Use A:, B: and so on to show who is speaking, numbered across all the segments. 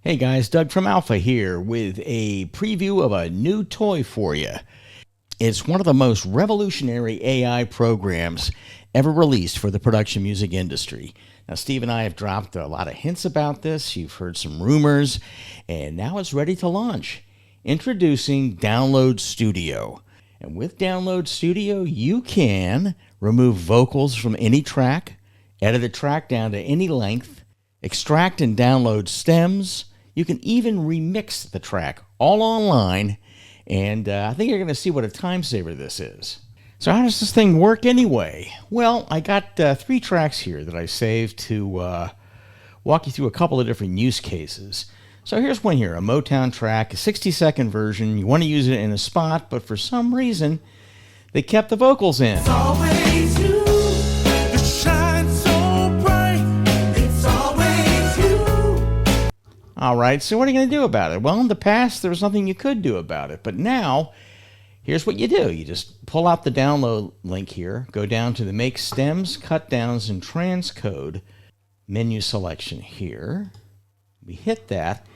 A: Hey guys, Doug from Alpha here with a preview of a new toy for you. It's one of the most revolutionary AI programs ever released for the production music industry. Now, Steve and I have dropped a lot of hints about this. You've heard some rumors, and now it's ready to launch. Introducing Download Studio. And with Download Studio, you can remove vocals from any track, edit a track down to any length, extract and download stems. You can even remix the track all online, and I think you're going to see what a time saver this is. So how does this thing work anyway? Well, I got 3 tracks here that I saved to walk you through a couple of different use cases. So here's one here, a Motown track, a 60-second version. You want to use it in a spot, but for some reason, they kept the vocals in.
B: It's always you. You shine so bright. It's always you.
A: All right, so what are you going to do about it? Well, in the past, there was nothing you could do about it. But now, here's what you do. You just pull out the download link here, go down to the Make Stems, Cut Downs, and Transcode menu selection here. We hit that,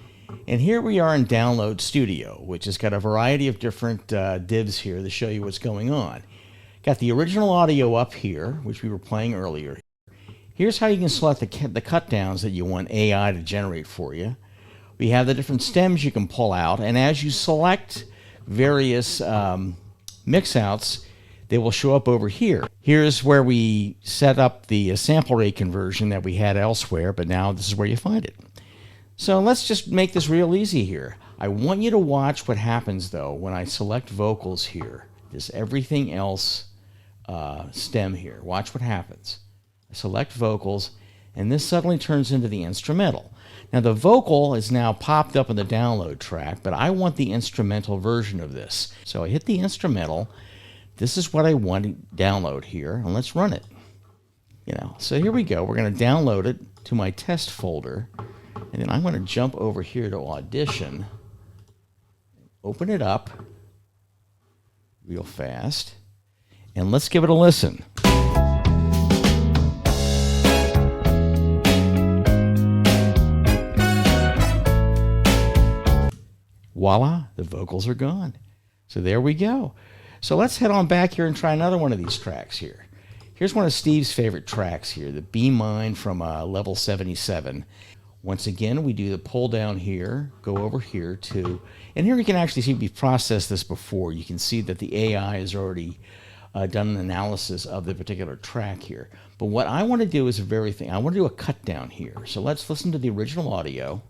A: and here we are in Download Studio, which has got a variety of different divs here to show you what's going on. Got the original audio up here, which we were playing earlier. Here's how you can select the cut downs that you want AI to generate for you. We have the different stems you can pull out, and as you select various mix outs, they will show up over here. Here's where we set up the sample rate conversion that we had elsewhere, but now this is where you find it. So let's just make this real easy here. I want you to watch what happens though when I select vocals here. This everything else stem here. Watch what happens. I select vocals, and this suddenly turns into the instrumental. Now the vocal is now popped up in the download track, but I want the instrumental version of this. So I hit the instrumental. This is what I want to download here, and let's run it. So here we go. We're going to download it to my test folder, and then I'm going to jump over here to Audition, open it up real fast, and let's give it a listen. Voila, the vocals are gone. So there we go. So let's head on back here and try another one of these tracks here. Here's one of Steve's favorite tracks here, the Be Mine from Level 77. Once again, we do the pull down here, go over here to, and here you can actually see we've processed this before. You can see that the AI has already done an analysis of the particular track here. But what I want to do is I want to do a cut down here. So let's listen to the original audio.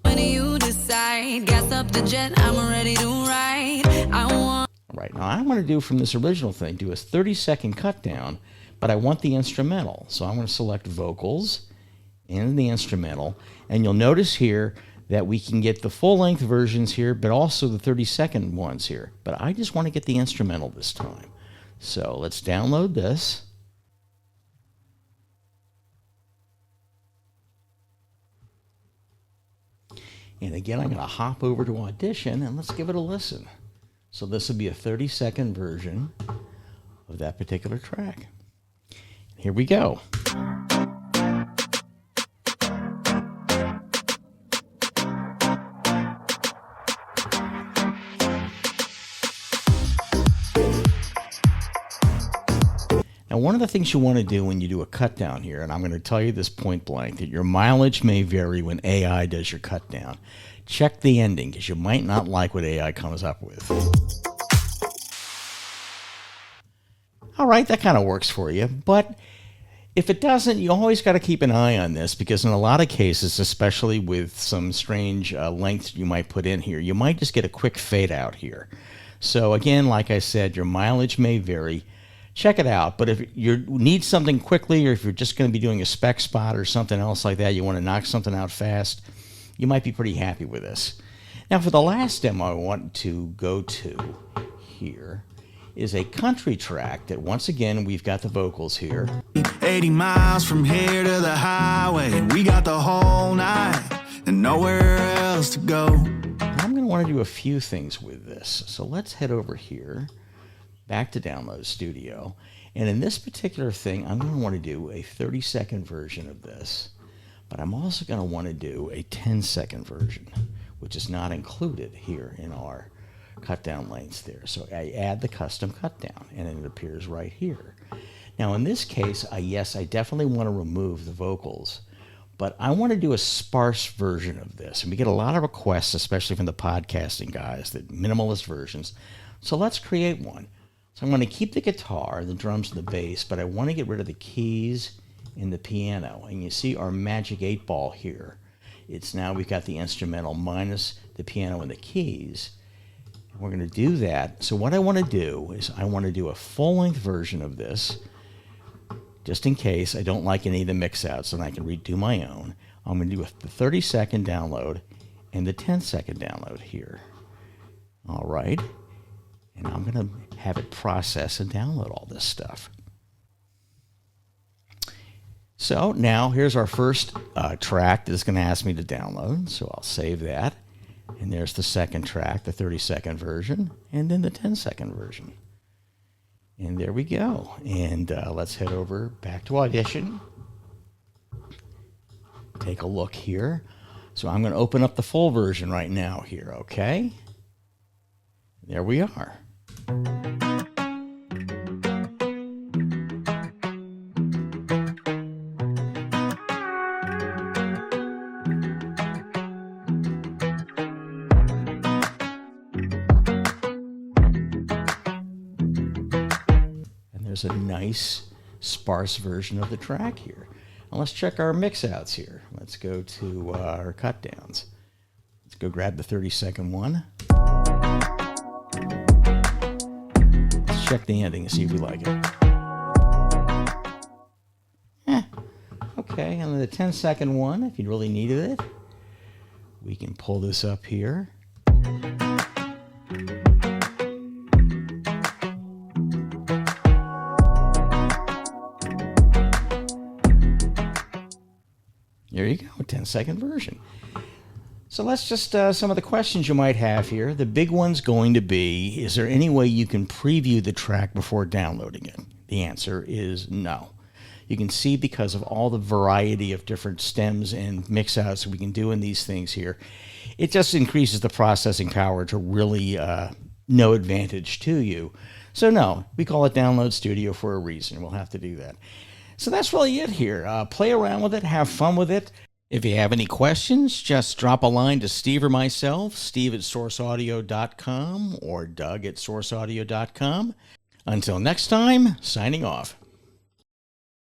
C: When you decide, gas up the jet, I'm ready to ride.
A: Right, now I want to do from this original thing, do a 30-second cut down, but I want the instrumental. So I'm going to select vocals and the instrumental, and you'll notice here that we can get the full-length versions here, but also the 30-second ones here. But I just want to get the instrumental this time. So let's download this. And again, I'm going to hop over to Audition, and let's give it a listen. So this will be a 30-second version of that particular track. Here we go. Now, one of the things you want to do when you do a cut down here, and I'm going to tell you this point blank, that your mileage may vary when AI does your cut down. Check the ending, because you might not like what AI comes up with. All right, that kind of works for you, but if it doesn't, you always got to keep an eye on this, because in a lot of cases, especially with some strange lengths you might put in here, you might just get a quick fade out here. So again, like I said, your mileage may vary. Check it out, but if you need something quickly, or if you're just going to be doing a spec spot or something else like that, you want to knock something out fast, you might be pretty happy with this. Now, for the last demo I want to go to here is a country track that, once again, we've got the vocals here.
B: 80 miles from here to the highway. We got the whole night and nowhere else to go.
A: I'm going to want to do a few things with this. So let's head over here, back to Download Studio. And in this particular thing, I'm going to want to do a 30-second version of this. But I'm also going to want to do a 10-second version, which is not included here in our cut down lanes there. So I add the custom cut down, and it appears right here. Now in this case, yes, I definitely want to remove the vocals, but I want to do a sparse version of this. And we get a lot of requests, especially from the podcasting guys, that minimalist versions. So let's create one. So I'm going to keep the guitar, the drums, and the bass, but I want to get rid of the keys and the piano. And you see our magic 8-ball here. It's now we've got the instrumental minus the piano and the keys. And we're going to do that. So what I want to do is I want to do a full-length version of this, just in case I don't like any of the mix-outs and I can redo my own. I'm going to do the 30-second download and the 10-second download here. All right. And I'm going to have it process and download all this stuff. So now here's our first track that it's going to ask me to download. So I'll save that. And there's the second track, the 30-second version, and then the 10-second version. And there we go. And let's head over back to Audition. Take a look here. So I'm going to open up the full version right now here, okay? There we are. There's a nice sparse version of the track here. Now let's check our mix outs here. Let's go to our cut downs. Let's go grab the 30-second one. Let's check the ending and see if we like it. Okay, and then the 10-second one, if you really needed it, we can pull this up here. There you go, 10-second version. So let's just, some of the questions you might have here. The big one's going to be, is there any way you can preview the track before downloading it? The answer is no. You can see because of all the variety of different stems and mix-outs we can do in these things here, it just increases the processing power to really no advantage to you. So no, we call it Download Studio for a reason. We'll have to do that. So that's really it here. Play around with it, have fun with it. If you have any questions, just drop a line to Steve or myself, steve@sourceaudio.com or Doug@sourceaudio.com. Until next time, signing off.